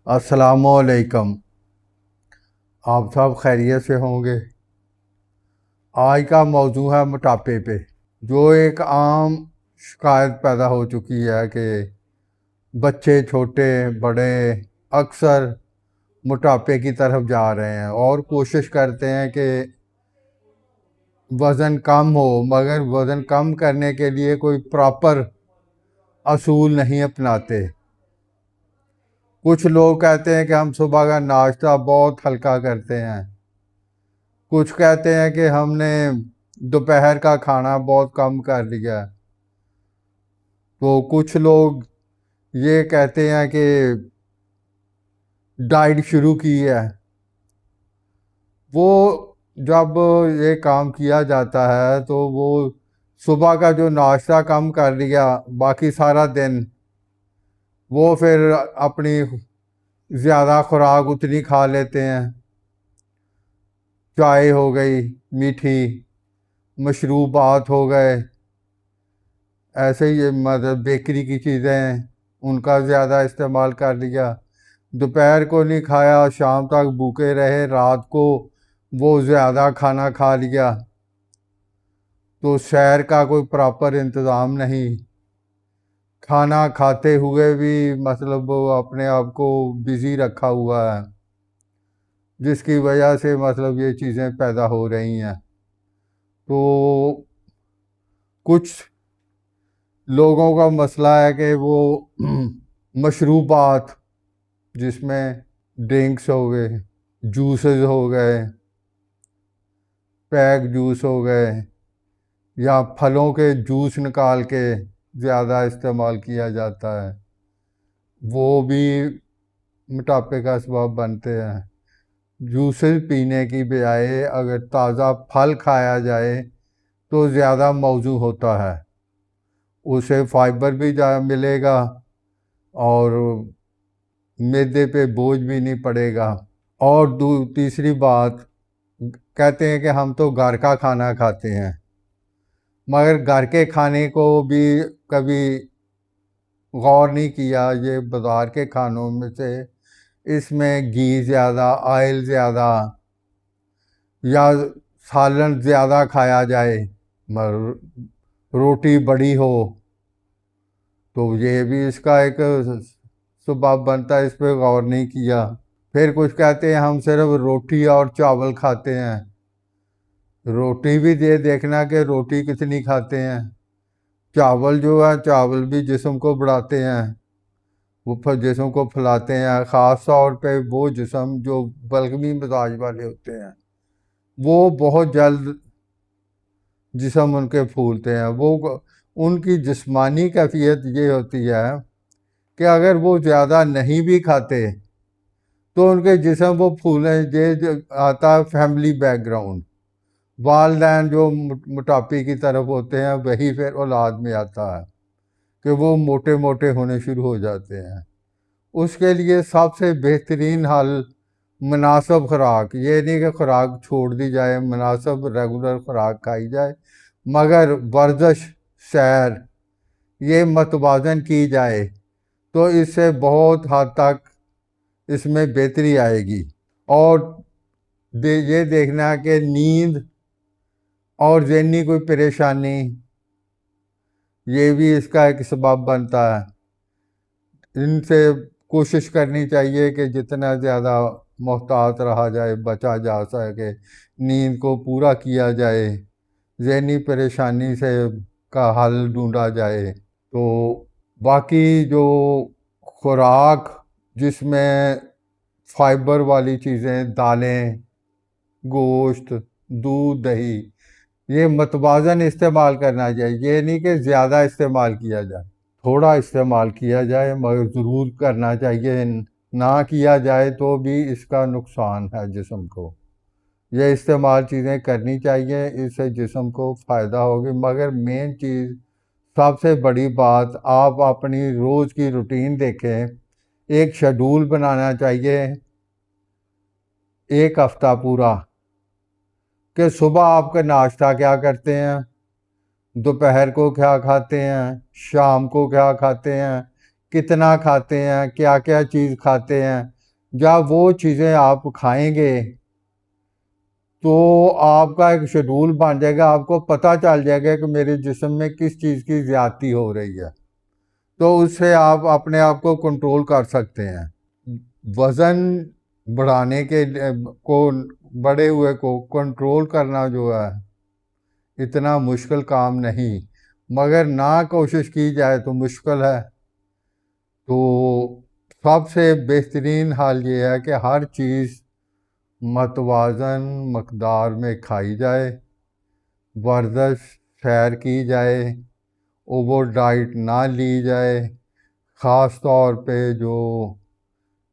السلام علیکم۔ آپ سب خیریت سے ہوں گے؟ آج کا موضوع ہے موٹاپے پہ، جو ایک عام شکایت پیدا ہو چکی ہے کہ بچے چھوٹے بڑے اکثر موٹاپے کی طرف جا رہے ہیں اور کوشش کرتے ہیں کہ وزن کم ہو، مگر وزن کم کرنے کے لیے کوئی پراپر اصول نہیں اپناتے۔ کچھ لوگ کہتے ہیں کہ ہم صبح کا ناشتہ بہت ہلکا کرتے ہیں، کچھ کہتے ہیں کہ ہم نے دوپہر کا کھانا بہت کم کر لیا، تو کچھ لوگ یہ کہتے ہیں کہ ڈائٹ شروع کی ہے۔ وہ جب یہ کام کیا جاتا ہے تو وہ صبح کا جو ناشتہ کم کر لیا، باقی سارا دن وہ پھر اپنی زیادہ خوراک اتنی کھا لیتے ہیں، چائے ہو گئی، میٹھی مشروبات ہو گئے، ایسے ہی مطلب بیکری کی چیزیں ان کا زیادہ استعمال کر لیا، دوپہر کو نہیں کھایا، شام تک بھوکے رہے، رات کو وہ زیادہ کھانا کھا لیا، تو سیر کا کوئی پراپر انتظام نہیں، کھانا کھاتے ہوئے بھی مطلب اپنے آپ کو بزی رکھا ہوا ہے، جس کی وجہ سے مطلب یہ چیزیں پیدا ہو رہی ہیں۔ تو کچھ لوگوں کا مسئلہ ہے کہ وہ مشروبات، جس میں ڈرنکس ہو گئے، جوسز ہو گئے، پیک جوس ہو گئے، یا پھلوں کے جوس نکال کے زیادہ استعمال کیا جاتا ہے، وہ بھی موٹاپے کا سبب بنتے ہیں۔ جوسز پینے کی بجائے اگر تازہ پھل کھایا جائے تو زیادہ موزوں ہوتا ہے، اسے فائبر بھی ملے گا اور معدے پہ بوجھ بھی نہیں پڑے گا۔ اور تیسری بات، کہتے ہیں کہ ہم تو گھر کا کھانا کھاتے ہیں، مگر گھر کے کھانے کو بھی کبھی غور نہیں کیا۔ یہ بازار کے کھانوں میں سے اس میں گھی زیادہ، آئل زیادہ، یا سالن زیادہ کھایا جائے، روٹی بڑی ہو، تو یہ بھی اس کا ایک سبب بنتا ہے، اس پہ غور نہیں کیا۔ پھر کچھ کہتے ہیں ہم صرف روٹی اور چاول کھاتے ہیں، روٹی بھی دیکھنا کہ روٹی کتنی کھاتے ہیں، چاول جو ہے چاول بھی جسم کو بڑھاتے ہیں، وہ جسم کو پھلاتے ہیں، خاص طور پہ وہ جسم جو بلغمی مزاج والے ہوتے ہیں، وہ بہت جلد جسم ان کے پھولتے ہیں۔ وہ ان کی جسمانی کیفیت یہ ہوتی ہے کہ اگر وہ زیادہ نہیں بھی کھاتے تو ان کے جسم وہ پھولیں، یہ آتا ہے فیملی بیک گراؤنڈ، والدین جو موٹاپے کی طرف ہوتے ہیں وہی پھر اولاد میں آتا ہے کہ وہ موٹے موٹے ہونے شروع ہو جاتے ہیں۔ اس کے لیے سب سے بہترین حل مناسب خوراک، یہ نہیں کہ خوراک چھوڑ دی جائے، مناسب ریگولر خوراک کھائی جائے، مگر ورزش، سیر، یہ متوازن کی جائے تو اس سے بہت حد تک اس میں بہتری آئے گی۔ اور یہ دیکھنا کہ نیند اور ذہنی کوئی پریشانی، یہ بھی اس کا ایک سبب بنتا ہے۔ ان سے کوشش کرنی چاہیے کہ جتنا زیادہ محتاط رہا جائے، بچا جا سکے، نیند کو پورا کیا جائے، ذہنی پریشانی سے کا حل ڈھونڈا جائے۔ تو باقی جو خوراک جس میں فائبر والی چیزیں، دالیں، گوشت، دودھ، دہی، یہ متوازن استعمال کرنا چاہیے، یہ نہیں کہ زیادہ استعمال کیا جائے، تھوڑا استعمال کیا جائے، مگر ضرور کرنا چاہیے، نہ کیا جائے تو بھی اس کا نقصان ہے جسم کو۔ یہ استعمال چیزیں کرنی چاہیے، اس سے جسم کو فائدہ ہوگی، مگر مین چیز، سب سے بڑی بات، آپ اپنی روز کی روٹین دیکھیں، ایک شیڈول بنانا چاہیے، ایک ہفتہ پورا، کہ صبح آپ کا ناشتہ کیا کرتے ہیں، دوپہر کو کیا کھاتے ہیں، شام کو کیا کھاتے ہیں، کتنا کھاتے ہیں، کیا کیا چیز کھاتے ہیں، جب وہ چیزیں آپ کھائیں گے تو آپ کا ایک شیڈول بن جائے گا، آپ کو پتہ چل جائے گا کہ میرے جسم میں کس چیز کی زیادتی ہو رہی ہے، تو اس سے آپ اپنے آپ کو کنٹرول کر سکتے ہیں۔ وزن بڑھانے کو بڑے ہوئے کو کنٹرول کرنا جو ہے اتنا مشکل کام نہیں، مگر نہ کوشش کی جائے تو مشکل ہے۔ تو سب سے بہترین حال یہ ہے کہ ہر چیز متوازن مقدار میں کھائی جائے، ورزش سیر کی جائے، اوور ڈائٹ نہ لی جائے، خاص طور پہ جو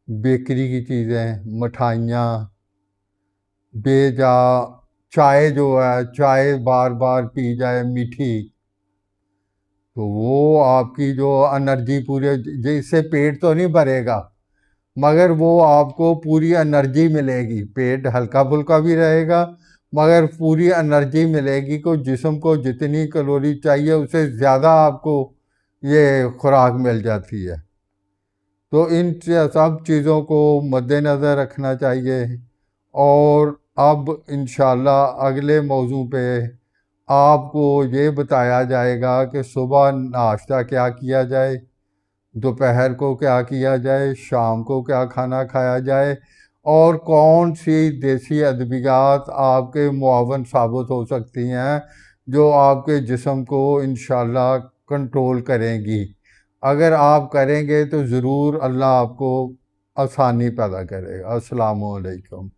بیکری کی چیزیں، مٹھائیاں، بے جا چائے جو ہے، چائے بار بار پی جائے میٹھی، تو وہ آپ کی جو انرجی پورے اس سے پیٹ تو نہیں بھرے گا، مگر وہ آپ کو پوری انرجی ملے گی، پیٹ ہلکا پھلکا بھی رہے گا مگر پوری انرجی ملے گی، کو جسم کو جتنی کیلوری چاہیے اس سے زیادہ آپ کو یہ خوراک مل جاتی ہے۔ تو ان سب چیزوں کو مد نظر رکھنا چاہیے، اور اب انشاءاللہ اگلے موضوع پہ آپ کو یہ بتایا جائے گا کہ صبح ناشتہ کیا کیا جائے، دوپہر کو کیا کیا جائے، شام کو کیا کھانا کھایا جائے، اور کون سی دیسی ادویات آپ کے معاون ثابت ہو سکتی ہیں جو آپ کے جسم کو انشاءاللہ کنٹرول کریں گی۔ اگر آپ کریں گے تو ضرور اللہ آپ کو آسانی پیدا کرے گا۔ السلام علیکم۔